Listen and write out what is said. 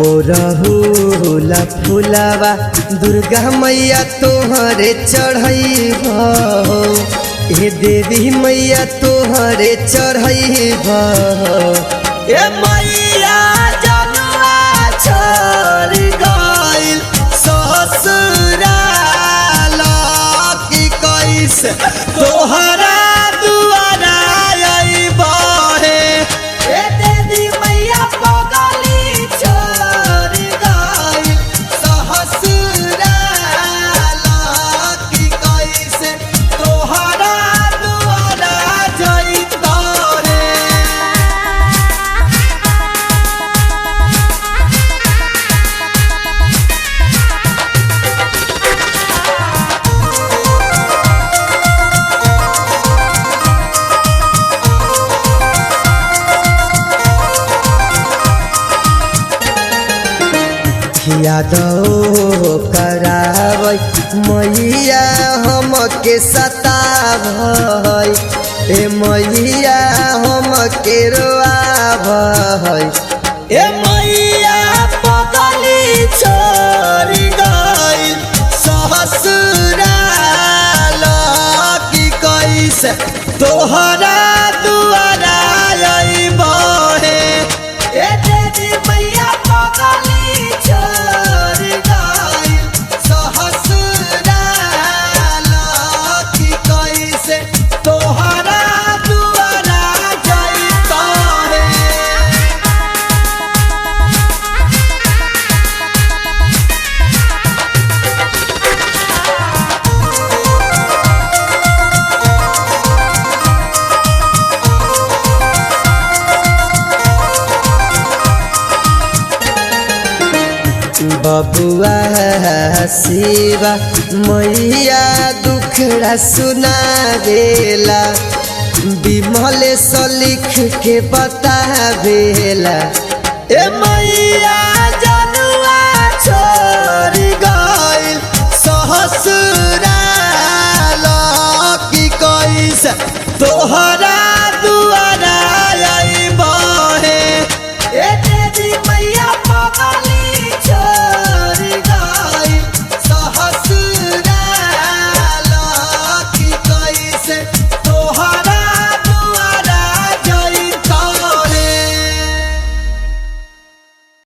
ओरहुला फुलावा दुर्गा मैया तोहरे चढ़ैबा हे देवी मैया तोहरे चढ़ैबा ए मैया जनुआ छोड़ गइल ससुराल की कैसे तोहरा दुआरा अइबा हे ए देवी मैया पगली छोड़ गइल ससुराल की कैसे तोहरा दुआरा जइता रे। यादव करावै मैया हमके सतावै ए मैया हमके रोआवै ए मैया पगली छोड़ गइल ससुराल की कैसे तोहरा दुआरा अइबा हे ए देवी मैया पगली छोड़ गइल ससुराल की कैसे तोहरा दुआरा जइता रे। बबुआ शिवा मैया दुखड़ा सुनावेला विमल से लिख के बतावेला ए मैया